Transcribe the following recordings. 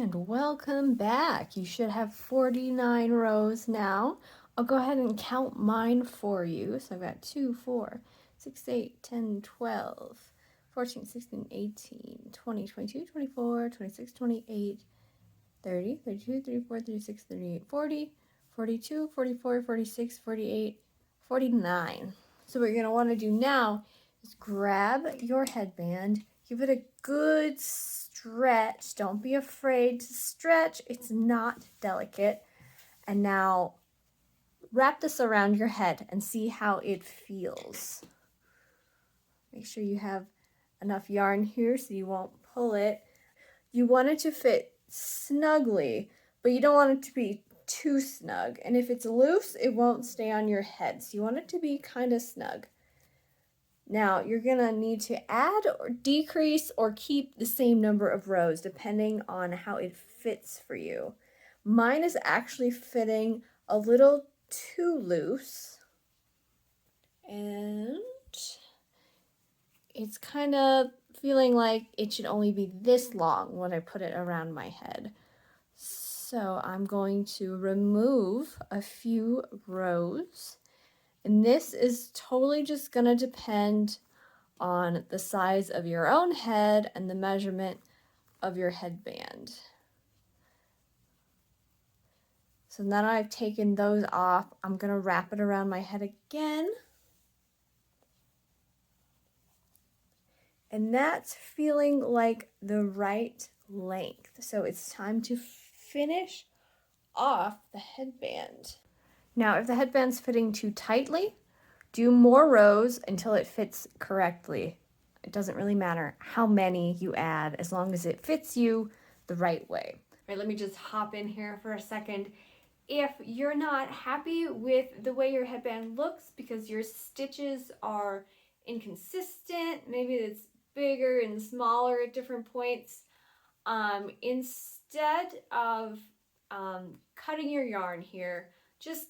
And welcome back. You should have 49 rows now. I'll go ahead and count mine for you. So I've got 2, 4, 6, 8, 10, 12, 14, 16, 18, 20, 22, 24, 26, 28, 30, 32, 34, 36, 38, 40, 42, 44, 46, 48, 49. So what you're going to want to do now is grab your headband, give it a good stretch. Don't be afraid to stretch. It's not delicate. And now wrap this around your head and see how it feels. Make sure you have enough yarn here so you won't pull it. You want it to fit snugly, but you don't want it to be too snug. And if it's loose, it won't stay on your head. So you want it to be kind of snug. Now you're gonna need to add or decrease or keep the same number of rows depending on how it fits for you. Mine is actually fitting a little too loose, and it's kind of feeling like it should only be this long when I put it around my head. So I'm going to remove a few rows, and this is totally just going to depend on the size of your own head and the measurement of your headband. So now that I've taken those off, I'm going to wrap it around my head again. And that's feeling like the right length. So it's time to finish off the headband. Now, if the headband's fitting too tightly, do more rows until it fits correctly. It doesn't really matter how many you add as long as it fits you the right way. All right, let me just hop in here for a second. If you're not happy with the way your headband looks because your stitches are inconsistent, maybe it's bigger and smaller at different points, instead of cutting your yarn here, just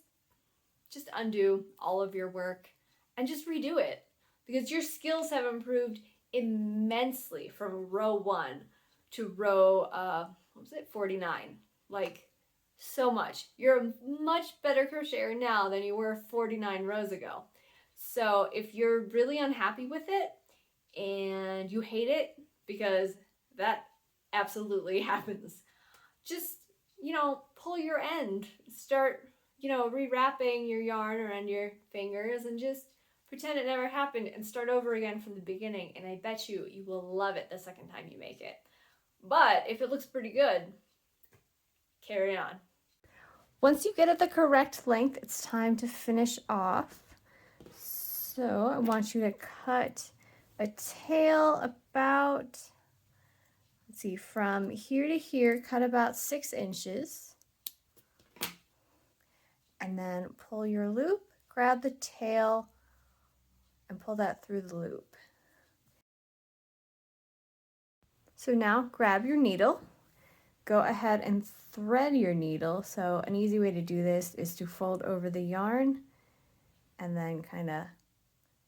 undo all of your work and just redo it, because your skills have improved immensely from row 1 to row 49. Like, so much. You're a much better crocheter now than you were 49 rows ago. So if you're really unhappy with it and you hate it, because that absolutely happens, just, pull your end. Start, rewrapping your yarn around your fingers and just pretend it never happened and start over again from the beginning. And I bet you will love it the second time you make it. But if it looks pretty good, carry on. Once you get it the correct length, it's time to finish off. So I want you to cut a tail about, let's see, from here to here, cut about 6 inches. And then pull your loop, grab the tail, and pull that through the loop. So now grab your needle, go ahead and thread your needle. So an easy way to do this is to fold over the yarn and then kind of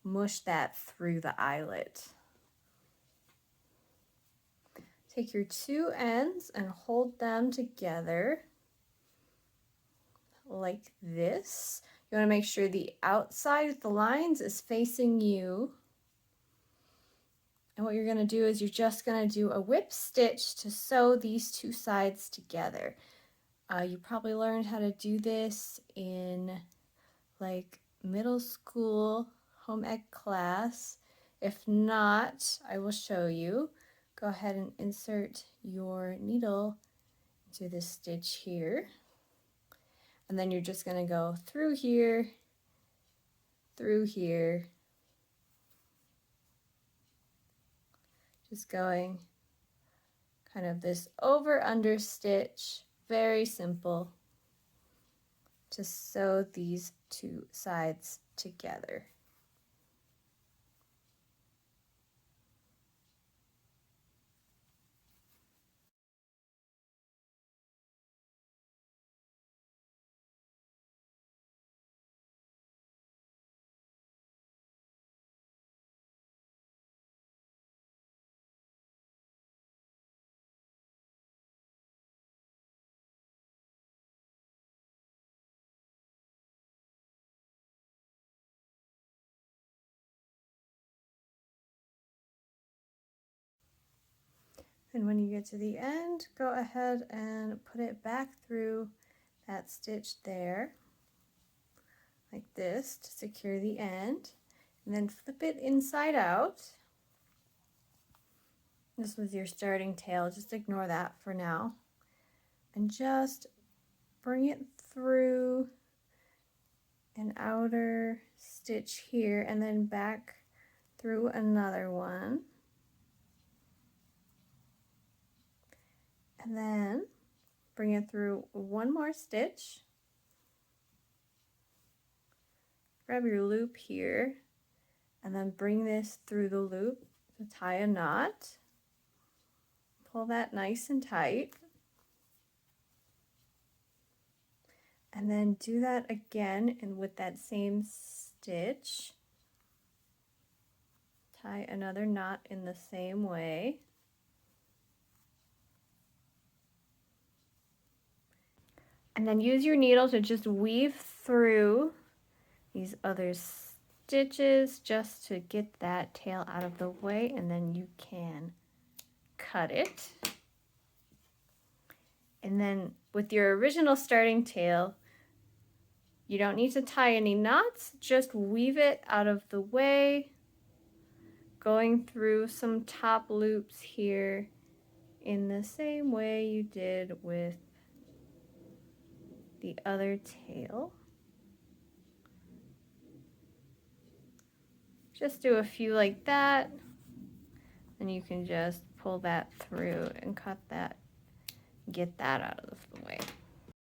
mush that through the eyelet. Take your 2 ends and hold them together like this. You want to make sure the outside of the lines is facing you. And what you're going to do is you're just going to do a whip stitch to sew these 2 sides together. You probably learned how to do this in like middle school home ec class. If not, I will show you. Go ahead and insert your needle into this stitch here. And then you're just going to go through here, just going kind of this over-under stitch, very simple, to sew these 2 sides together. And when you get to the end, go ahead and put it back through that stitch there, like this, to secure the end. And then flip it inside out. This was your starting tail, just ignore that for now. And just bring it through an outer stitch here and then back through another one. And then bring it through one more stitch. Grab your loop here and then bring this through the loop to tie a knot. Pull that nice and tight. And then do that again and with that same stitch. Tie another knot in the same way. And then use your needle to just weave through these other stitches just to get that tail out of the way, and then you can cut it. And then with your original starting tail, you don't need to tie any knots, just weave it out of the way, going through some top loops here in the same way you did with the other tail. Just do a few like that, and you can just pull that through and cut that, get that out of the way.